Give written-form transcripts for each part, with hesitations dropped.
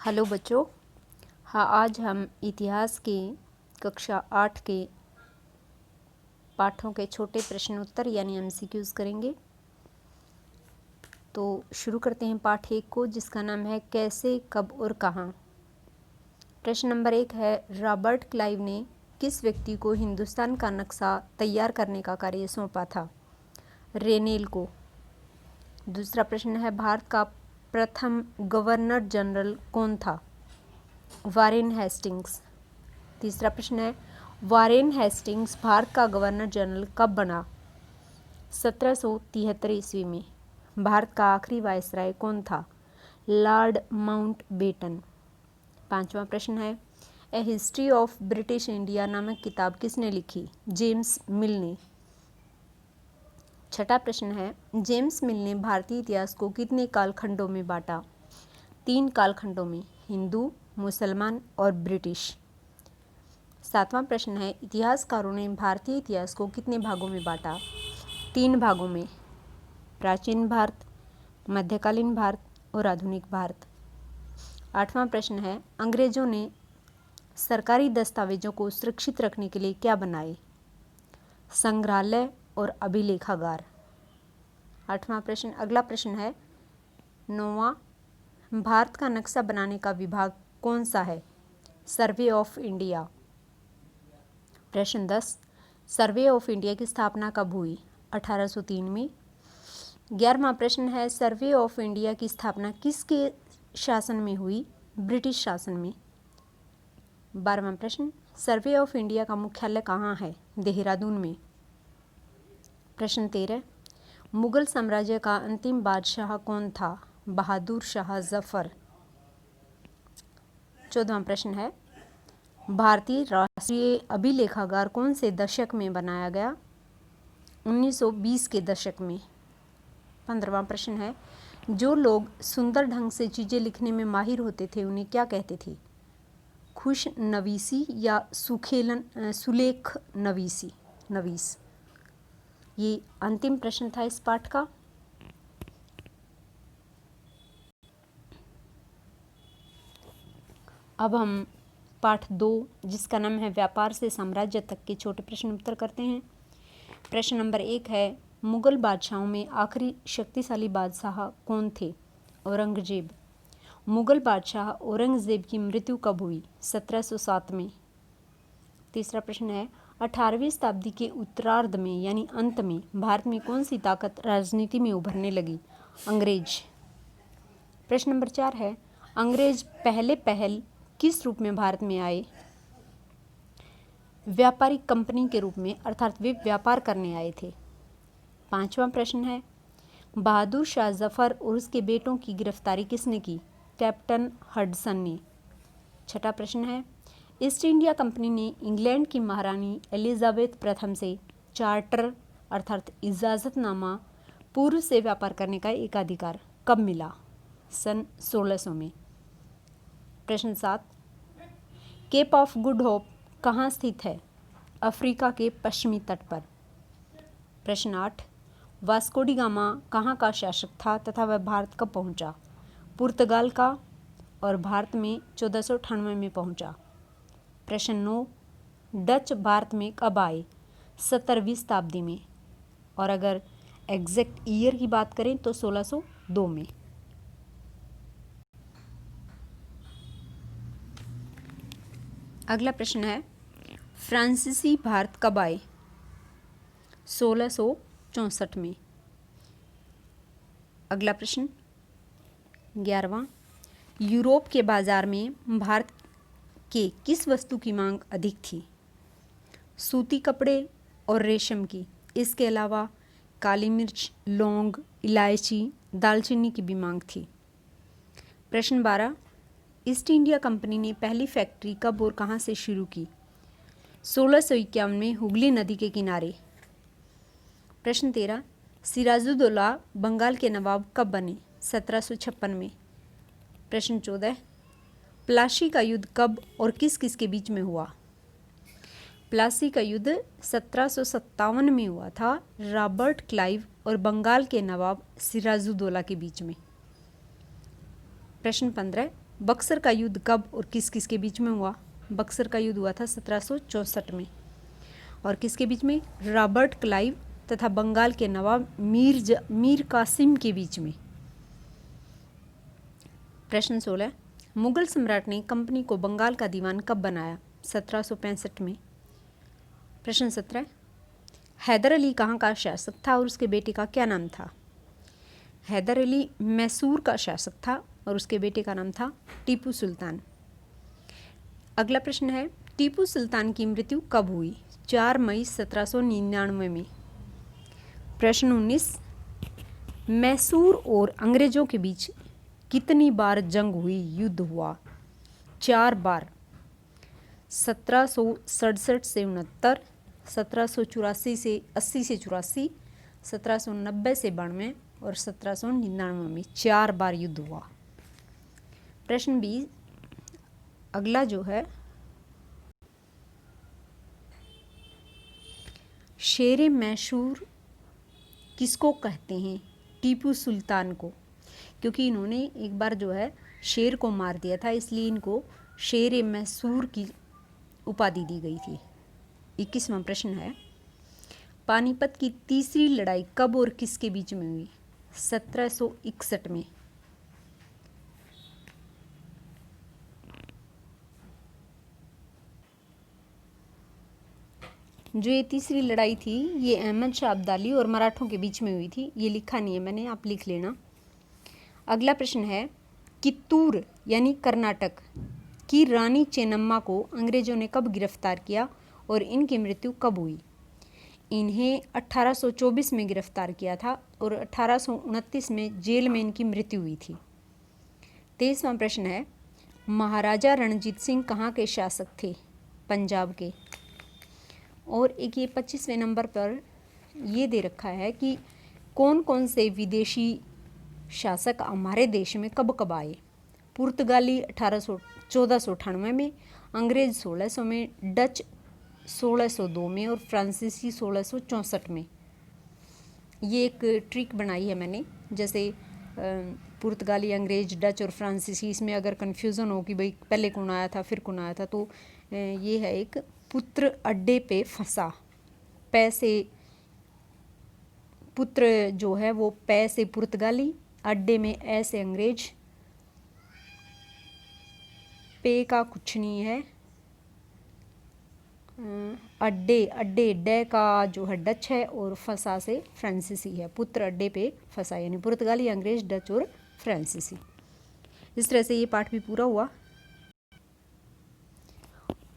Hello बच्चों। हाँ, आज हम इतिहास के कक्षा 8 के पाठों के छोटे प्रश्न उत्तर यानी एमसीक्यूज करेंगे। तो शुरू करते हैं पाठ 1 को, जिसका नाम है कैसे, कब और कहाँ। प्रश्न नंबर 1 है, रॉबर्ट क्लाइव ने किस व्यक्ति को हिंदुस्तान का नक्शा तैयार करने का कार्य सौंपा था? रेनेल को। दूसरा प्रश्न है, भारत का प्रथम गवर्नर जनरल कौन था? Warren Hastings. तीसरा प्रश्न है, वारेन हेस्टिंग्स भारत का गवर्नर जनरल कब बना? 1773 ईस्वी में। भारत का आखिरी वायसराय कौन था? Lord Mountbatten. पांचवा प्रश्न है, ए हिस्ट्री ऑफ ब्रिटिश इंडिया नामक किताब किसने लिखी? जेम्स मिल ने। छठा प्रश्न है, जेम्स मिल ने भारतीय इतिहास को कितने कालखंडों में बांटा? 3 कालखंडों में, हिंदू, मुसलमान और ब्रिटिश। सातवां प्रश्न है, इतिहासकारों ने भारतीय इतिहास को कितने भागों में बांटा? 3 भागों में, प्राचीन भारत, मध्यकालीन भारत और आधुनिक भारत। आठवां प्रश्न है, अंग्रेजों ने सरकारी दस्तावेजों को सुरक्षित रखने के लिए क्या बनाए? संग्रहालय और अभिलेखागार। अगला प्रश्न है, 9वां, भारत का नक्शा बनाने का विभाग कौन सा है? Survey of India. प्रश्न 10, सर्वे ऑफ इंडिया की स्थापना कब हुई? 1803 में। 11वां प्रश्न है, सर्वे ऑफ इंडिया की स्थापना किसके शासन में हुई? ब्रिटिश शासन में। 12वां प्रश्न, सर्वे ऑफ इंडिया का मुख्यालय कहाँ है? देहरादून में। प्रश्न 13, मुगल साम्राज्य का अंतिम बादशाह कौन था? बहादुर शाह जफर। 14वां प्रश्न है, भारतीय राष्ट्रीय अभिलेखागार कौन से दशक में बनाया गया? 1920 के दशक में। 15वां प्रश्न है, जो लोग सुंदर ढंग से चीज़ें लिखने में माहिर होते थे उन्हें क्या कहते थे? खुश नवीसी या सुलेख नवीस। ये अंतिम प्रश्न था इस पाठ का। अब हम पाठ 2, जिसका नाम है व्यापार से साम्राज्य तक के छोटे प्रश्न उत्तर करते हैं। प्रश्न नंबर 1 है, मुगल बादशाहों में आखिरी शक्तिशाली बादशाह कौन थे? औरंगजेब। मुगल बादशाह औरंगजेब की मृत्यु कब हुई? 1707 में। तीसरा प्रश्न है, 18वीं शताब्दी के उत्तरार्ध में यानी अंत में भारत में कौन सी ताकत राजनीति में उभरने लगी? अंग्रेज। प्रश्न नंबर 4 है, अंग्रेज पहल किस रूप में भारत में आए? व्यापारिक कंपनी के रूप में, अर्थात वे व्यापार करने आए थे। 5वां प्रश्न है, बहादुर शाह जफर और उसके बेटों की गिरफ्तारी किसने की? कैप्टन हडसन ने। 6वां प्रश्न है, ईस्ट इंडिया कंपनी ने इंग्लैंड की महारानी एलिजाबेथ प्रथम से चार्टर अर्थात इजाज़तनामा पूर्व से व्यापार करने का एकाधिकार कब मिला? सन 1600 में। प्रश्न 7, केप ऑफ गुड होप कहाँ स्थित है? अफ्रीका के पश्चिमी तट पर। प्रश्न 8, वास्को डी गामा कहाँ का शासक था तथा वह भारत कब पहुँचा? पुर्तगाल का, और भारत में 1498 में पहुँचा। प्रश्न 9, डच भारत में कब आए? 17वीं शताब्दी में, और अगर एग्जैक्ट ईयर की बात करें तो 1602 में। अगला प्रश्न है, फ्रांसीसी भारत कब आए? 1664 में। अगला प्रश्न 11वां, यूरोप के बाजार में भारत के किस वस्तु की मांग अधिक थी? सूती कपड़े और रेशम की। इसके अलावा काली मिर्च, लौंग, इलायची, दालचीनी की भी मांग थी। प्रश्न 12, ईस्ट इंडिया कंपनी ने पहली फैक्ट्री कब और कहाँ से शुरू की? 1651 में हुगली नदी के किनारे। प्रश्न 13, सिराजुद्दौला बंगाल के नवाब कब बने? 1756 में। प्रश्न 14, प्लासी का युद्ध कब और किस किस के बीच में हुआ? प्लासी का युद्ध 1757 में हुआ था, रॉबर्ट क्लाइव और बंगाल के नवाब सिराजुद्दौला के बीच में। प्रश्न 15, बक्सर का युद्ध कब और किस किस के बीच में हुआ? बक्सर का युद्ध हुआ था 1764 में। और किसके बीच में? रॉबर्ट क्लाइव तथा बंगाल के नवाब मीर कासिम के बीच में। प्रश्न 16, मुगल सम्राट ने कंपनी को बंगाल का दीवान कब बनाया? 1765 में। प्रश्न 17, हैदर अली कहाँ का शासक था और उसके बेटे का क्या नाम था? हैदर अली मैसूर का शासक था और उसके बेटे का नाम था टीपू सुल्तान। अगला प्रश्न है, टीपू सुल्तान की मृत्यु कब हुई? 4 मई 1799 में। प्रश्न 19, मैसूर और अंग्रेजों के बीच कितनी बार जंग हुई, युद्ध हुआ? 4 बार। 1767 से 69, 1784 से 80 से 84, 1790 से 92 और 1799 में 4 बार युद्ध हुआ। प्रश्न 20, अगला जो है, शेरे मैसूर किसको कहते हैं? टीपू सुल्तान को, क्योंकि इन्होंने एक बार जो है शेर को मार दिया था, इसलिए इनको शेरे मैसूर की उपाधि दी गई थी। 21वां प्रश्न है, पानीपत की तीसरी लड़ाई कब और किसके बीच में हुई? 1761 में। जो ये तीसरी लड़ाई थी ये अहमद शाह अब्दाली और मराठों के बीच में हुई थी। ये लिखा नहीं है मैंने, आप लिख लेना। अगला प्रश्न है, कित्तूर यानी कर्नाटक की रानी चेन्नम्मा को अंग्रेजों ने कब गिरफ्तार किया और इनकी मृत्यु कब हुई? इन्हें 1824 में गिरफ्तार किया था और 1829 में जेल में इनकी मृत्यु हुई थी। 23वां प्रश्न है, महाराजा रणजीत सिंह कहाँ के शासक थे? पंजाब के। और एक ये 25वें नंबर पर ये दे रखा है कि कौन कौन से विदेशी शासक हमारे देश में कब कब आए? पुर्तगाली 1498 में, अंग्रेज 1600 में, डच 1602 में और फ्रांसीसी 1664 में। ये एक ट्रिक बनाई है मैंने, जैसे पुर्तगाली, अंग्रेज, डच और फ्रांसीसी, इसमें अगर कन्फ्यूज़न हो कि भाई पहले कौन आया था फिर कौन आया था, तो ये है एक पुत्र अड्डे पे फंसा। पै से पुत्र जो है वो पै से पुर्तगाली, अड्डे में ए से अंग्रेज, पे का कुछ नहीं है, अड्डे डे का जो है डच है और फंसा से फ्रांसीसी है। पुत्र अड्डे पे फंसा यानी पुर्तगाली, अंग्रेज, डच और फ्रांसीसी। इस तरह से ये पाठ भी पूरा हुआ।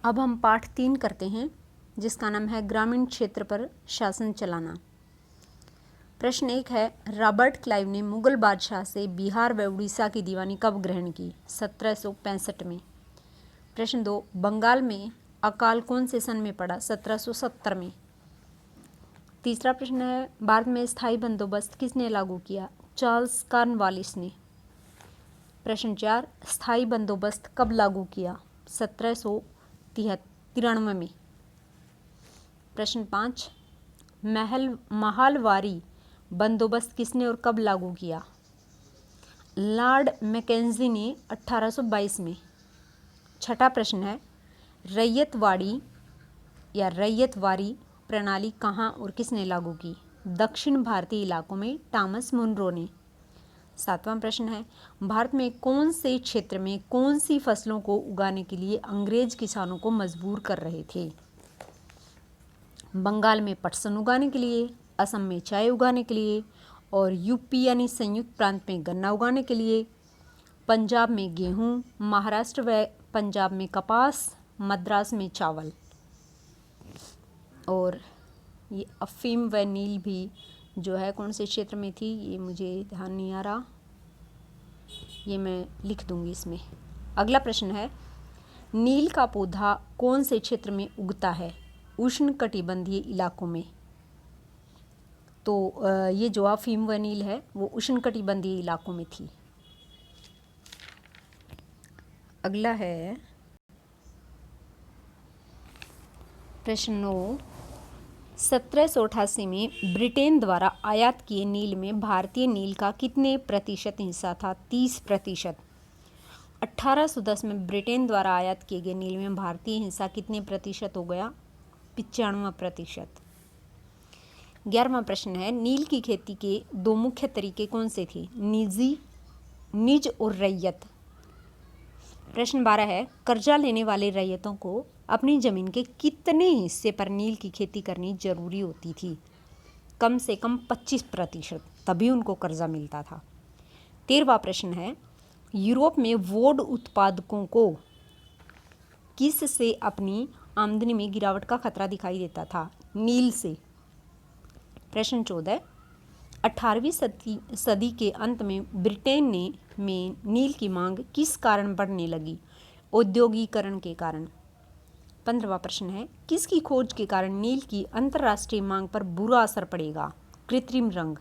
अब हम पाठ 3 करते हैं जिसका नाम है ग्रामीण क्षेत्र पर शासन चलाना। प्रश्न 1 है, रॉबर्ट क्लाइव ने मुगल बादशाह से बिहार व उड़ीसा की दीवानी कब ग्रहण की? 1765 में। प्रश्न 2, बंगाल में अकाल कौन से सन में पड़ा? 1770 में। तीसरा प्रश्न है, भारत में स्थायी बंदोबस्त किसने लागू किया? चार्ल्स कॉर्नवालिस ने। प्रश्न 4, स्थायी बंदोबस्त कब लागू किया? 1793 में। प्रश्न 5, महालवारी बंदोबस्त किसने और कब लागू किया? लॉर्ड मैकेंजी ने 1822 में। छठा प्रश्न है, रैयतवाड़ी या रैयतवारी प्रणाली कहाँ और किसने लागू की? दक्षिण भारतीय इलाकों में टॉमस मुनरो ने। 7वां प्रश्न है, भारत में कौन से क्षेत्र में कौन सी फसलों को उगाने के लिए अंग्रेज किसानों को मजबूर कर रहे थे? बंगाल में पटसन उगाने के लिए, असम में चाय उगाने के लिए और यूपी यानी संयुक्त प्रांत में गन्ना उगाने के लिए, पंजाब में गेहूं, महाराष्ट्र व पंजाब में कपास, मद्रास में चावल। और ये अफीम व नील भी जो है कौन से क्षेत्र में थी ये मुझे ध्यान नहीं आ रहा, ये मैं लिख दूंगी इसमें। अगला प्रश्न है, नील का पौधा कौन से क्षेत्र में उगता है? उष्णकटिबंधीय इलाकों में। तो ये जो अफीम व नील है वो उष्णकटिबंधीय इलाकों में थी। अगला है प्रश्न 9, 1788 में ब्रिटेन द्वारा आयात किए नील में भारतीय नील का कितने प्रतिशत हिस्सा था? 30%। 1810 में ब्रिटेन द्वारा आयात किए गए नील में भारतीय हिस्सा कितने प्रतिशत हो गया? 95%। 11वां प्रश्न है, नील की खेती के दो मुख्य तरीके कौन से थे? निज और रैयत। प्रश्न 12 है, कर्जा लेने वाले रैयतों को अपनी जमीन के कितने हिस्से पर नील की खेती करनी जरूरी होती थी? कम से कम 25%, तभी उनको कर्जा मिलता था। 13वां प्रश्न है, यूरोप में वुड उत्पादकों को किस से अपनी आमदनी में गिरावट का खतरा दिखाई देता था? नील से। प्रश्न 14, 18वीं सदी के अंत में ब्रिटेन में नील की मांग किस कारण बढ़ने लगी? औद्योगिकरण के कारण। 15वां प्रश्न है, किसकी खोज के कारण नील की अंतर्राष्ट्रीय मांग पर बुरा असर पड़ेगा? कृत्रिम रंग।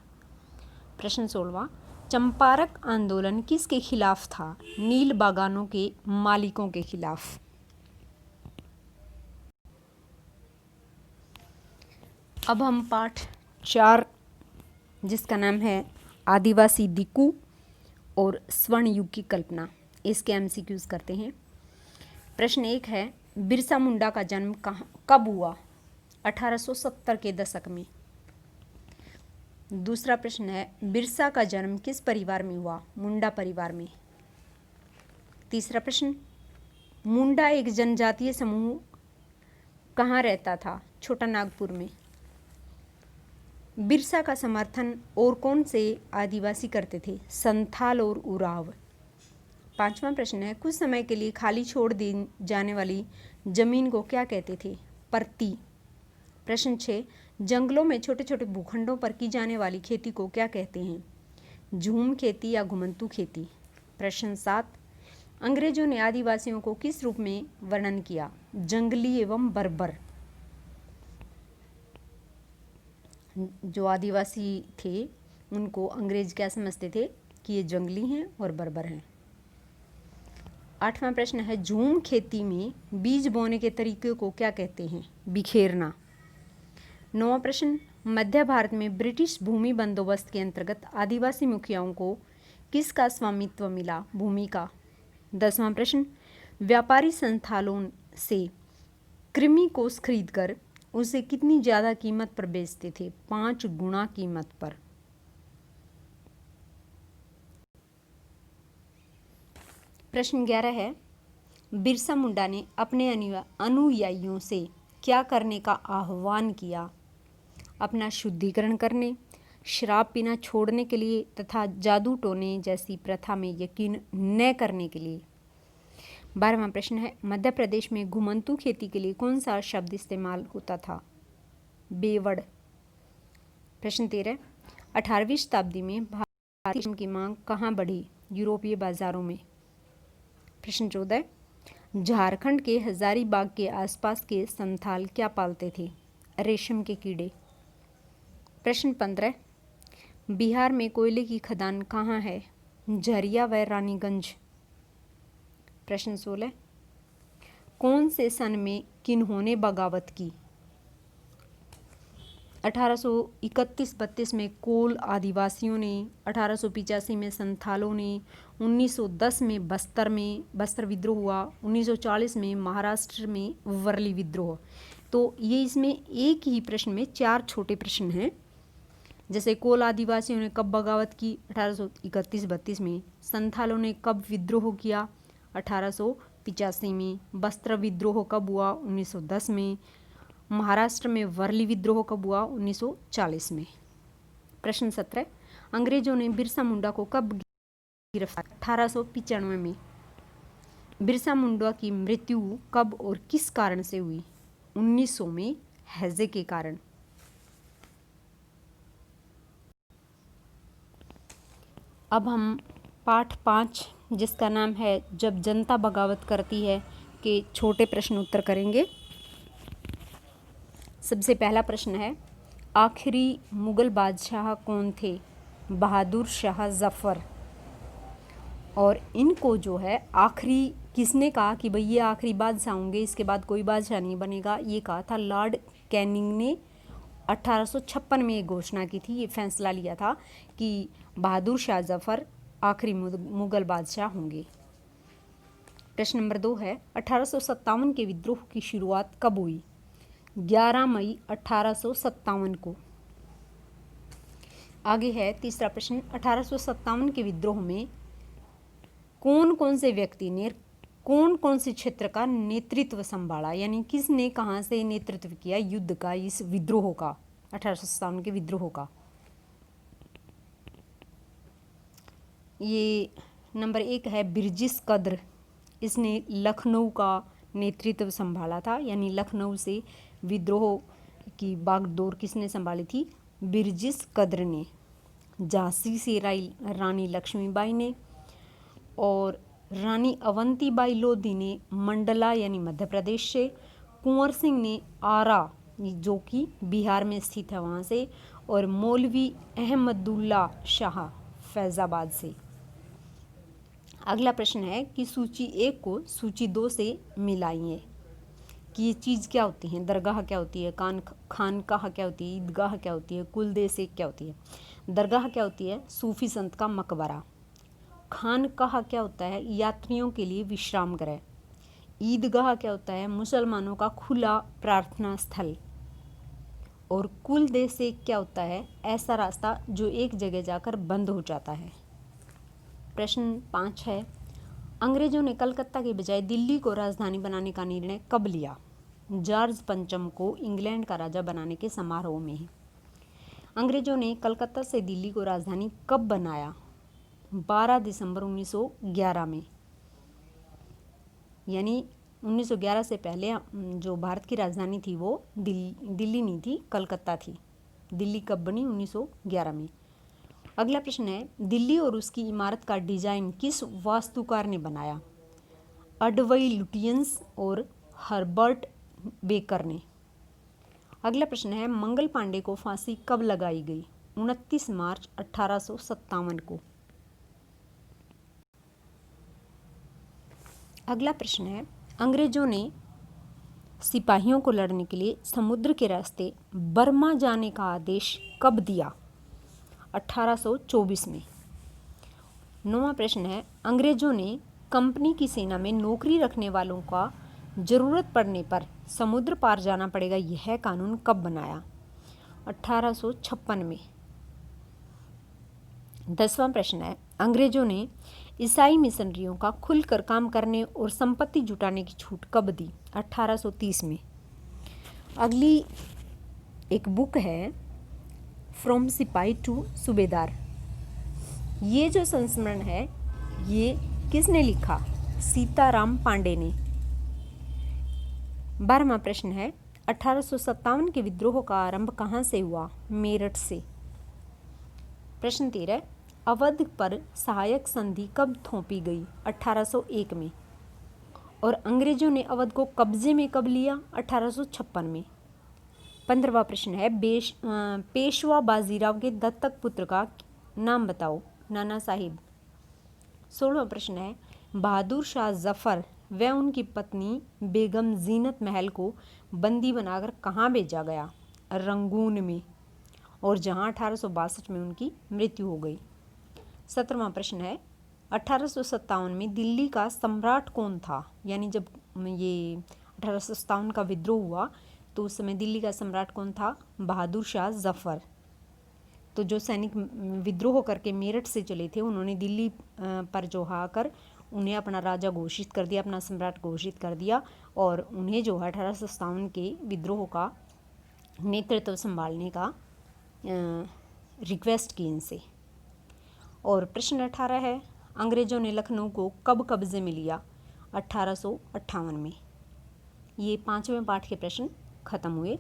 प्रश्न 16वां, चंपारक आंदोलन किसके खिलाफ था? नील बागानों के मालिकों के खिलाफ। अब हम पाठ 4 जिसका नाम है आदिवासी दिक्कू और स्वर्ण युग की कल्पना, इसके एमसीक्यूज करते हैं। प्रश्न 1 है, बिरसा मुंडा का जन्म कब हुआ? 1870 के दशक में। दूसरा प्रश्न है, बिरसा का जन्म किस परिवार में हुआ? मुंडा परिवार में। तीसरा प्रश्न, मुंडा एक जनजातीय समूह कहाँ रहता था? छोटा नागपुर में। बिरसा का समर्थन और कौन से आदिवासी करते थे? संथाल और उराव। पांचवा प्रश्न है, कुछ समय के लिए खाली छोड़ दी जाने वाली जमीन को क्या कहते थे? परती। प्रश्न 6, जंगलों में छोटे छोटे भूखंडों पर की जाने वाली खेती को क्या कहते हैं? झूम खेती या घुमंतू खेती। प्रश्न 7, अंग्रेजों ने आदिवासियों को किस रूप में वर्णन किया? जंगली एवं बर्बर। जो आदिवासी थे उनको अंग्रेज क्या समझते थे? कि ये जंगली हैं और बर्बर हैं। 8वां प्रश्न है, झूम खेती में बीज बोने के तरीके को क्या कहते हैं? बिखेरना। 9वां प्रश्न, मध्य भारत में ब्रिटिश भूमि बंदोबस्त के अंतर्गत आदिवासी मुखियाओं को किसका स्वामित्व मिला? भूमि का। 10वां प्रश्न, व्यापारी संस्थानों से कृमि कोष खरीदकर उसे कितनी ज़्यादा कीमत पर बेचते थे? 5 गुना कीमत पर। प्रश्न 11 है, बिरसा मुंडा ने अपने अनुयायियों से क्या करने का आह्वान किया? अपना शुद्धिकरण करने, शराब पीना छोड़ने के लिए तथा जादू टोने जैसी प्रथा में यकीन न करने के लिए। 12वां प्रश्न है, मध्य प्रदेश में घुमंतू खेती के लिए कौन सा शब्द इस्तेमाल होता था? बेवड़। प्रश्न 13, 18वीं शताब्दी में भारतीय की मांग कहाँ बढ़ी? यूरोपीय बाजारों में। प्रश्न 14, झारखंड के हजारीबाग के आसपास के संथाल क्या पालते थे? रेशम के कीड़े। प्रश्न 15, बिहार में कोयले की खदान कहाँ है? झरिया व रानीगंज। प्रश्न 16, कौन से सन में किन्होंने बगावत की? 1831-32 में कोल आदिवासियों ने, 1885 में संथालों ने, 1910 में बस्तर विद्रोह हुआ, 1940 में महाराष्ट्र में वर्ली विद्रोह। तो ये इसमें एक ही प्रश्न में 4 छोटे प्रश्न हैं। जैसे कोल आदिवासियों ने कब बगावत की? 1831-32 में। संथालों ने कब विद्रोह किया? 1885 में। बस्तर विद्रोह कब हुआ? 1910 में। महाराष्ट्र में वर्ली विद्रोह कब हुआ? 1940 में। प्रश्न 17, अंग्रेजों ने बिरसा मुंडा को कब गिरफ्तार? 1895 में। बिरसा मुंडा की मृत्यु कब और किस कारण से हुई? 1900 में, हैजे के कारण। अब हम पाठ 5 जिसका नाम है जब जनता बगावत करती है के छोटे प्रश्न उत्तर करेंगे। सबसे पहला प्रश्न है, आखिरी मुगल बादशाह कौन थे? बहादुर शाह जफ़र। और इनको जो है आखिरी किसने कहा कि भाई ये आखिरी बादशाह होंगे, इसके बाद कोई बादशाह नहीं बनेगा? ये कहा था लॉर्ड कैनिंग ने 1856 में एक घोषणा की थी। ये फैसला लिया था कि बहादुर शाह जफ़र आखिरी मुगल बादशाह होंगे। प्रश्न नंबर 2 है 1857 के विद्रोह की शुरुआत कब हुई? 11 मई 1857 को। आगे है तीसरा प्रश्न, 1857 के विद्रोह में कौन कौन से व्यक्ति ने कौन कौन से क्षेत्र का नेतृत्व संभाला, यानी किसने कहाँ से नेतृत्व किया युद्ध का, इस विद्रोह का, 1857 के विद्रोह का। ये नंबर 1 है बिरजिस कद्र, इसने लखनऊ का नेतृत्व संभाला था, यानी लखनऊ से विद्रोह की बागडोर किसने संभाली थी? बिरजिस कद्र ने। झांसी से रानी लक्ष्मीबाई ने, और रानी अवंतीबाई लोधी ने मंडला यानी मध्य प्रदेश से, कुंवर सिंह ने आरा जो कि बिहार में स्थित है वहाँ से, और मौलवी अहमदुल्ला शाह फैजाबाद से। अगला प्रश्न है कि सूची 1 को सूची 2 से मिलाइए कि ये चीज़ क्या होती है, दरगाह क्या होती है, खानकाह क्या होती है, ईदगाह क्या होती है, कुलदेसे क्या होती है। दरगाह क्या होती है? सूफी संत का मकबरा। खानकाह क्या होता है? यात्रियों के लिए विश्राम गृह। ईदगाह क्या होता है? मुसलमानों का खुला प्रार्थना स्थल। और कुलदेसे क्या होता है? ऐसा रास्ता जो एक जगह जाकर बंद हो जाता है। प्रश्न 5 है अंग्रेजों ने कलकत्ता के बजाय दिल्ली को राजधानी बनाने का निर्णय कब लिया? जॉर्ज पंचम को इंग्लैंड का राजा बनाने के समारोह में। अंग्रेजों ने कलकत्ता से दिल्ली को राजधानी कब बनाया? 12 दिसंबर 1911 में, यानी 1911 से पहले जो भारत की राजधानी थी वो दिल्ली नहीं थी, कलकत्ता थी। दिल्ली कब बनी? 1911 में। अगला प्रश्न है दिल्ली और उसकी इमारत का डिजाइन किस वास्तुकार ने बनाया? अडवई लुटियंस और हर्बर्ट बेकर ने। अगला प्रश्न है मंगल पांडे को फांसी कब लगाई गई? 29 मार्च 1857 को। अगला प्रश्न है अंग्रेजों ने सिपाहियों को लड़ने के लिए समुद्र के रास्ते बर्मा जाने का आदेश कब दिया? 1824 में। 9वां प्रश्न है अंग्रेजों ने कंपनी की सेना में नौकरी रखने वालों का जरूरत पड़ने पर समुद्र पार जाना पड़ेगा यह कानून कब बनाया? 1856 में। 10वां प्रश्न है अंग्रेजों ने ईसाई मिशनरियों का खुलकर काम करने और संपत्ति जुटाने की छूट कब दी? 1830 में। अगली एक बुक है फ्रॉम सिपाही टू सूबेदार। ये जो संस्मरण है ये किसने लिखा? सीताराम पांडे ने। 12वां प्रश्न है 1857 के विद्रोह का आरंभ कहाँ से हुआ? मेरठ से। प्रश्न 13 अवध पर सहायक संधि कब थोपी गई? 1801 में। और अंग्रेजों ने अवध को कब्जे में कब लिया? 1856 में। 15वां प्रश्न है पेशवा बाजीराव के दत्तक पुत्र का नाम बताओ? नाना साहिब। 16वां प्रश्न है बहादुर शाह जफर व उनकी पत्नी बेगम जीनत महल को बंदी बनाकर कहाँ भेजा गया? रंगून में, और जहाँ 1862 में उनकी मृत्यु हो गई। 17वां प्रश्न है 1857 में दिल्ली का सम्राट कौन था? यानी जब ये 1857 का विद्रोह हुआ तो उस समय दिल्ली का सम्राट कौन था? बहादुर शाह जफर। तो जो सैनिक विद्रोह करके मेरठ से चले थे उन्होंने दिल्ली पर जो आकर उन्हें अपना राजा घोषित कर दिया, अपना सम्राट घोषित कर दिया, और उन्हें जो है 1857 के विद्रोह का नेतृत्व संभालने का रिक्वेस्ट की इनसे। और प्रश्न 18 है अंग्रेजों ने लखनऊ को कब कब्जे में लिया? 1858 में। ये 5वें पाठ के प्रश्न खत्म हुए।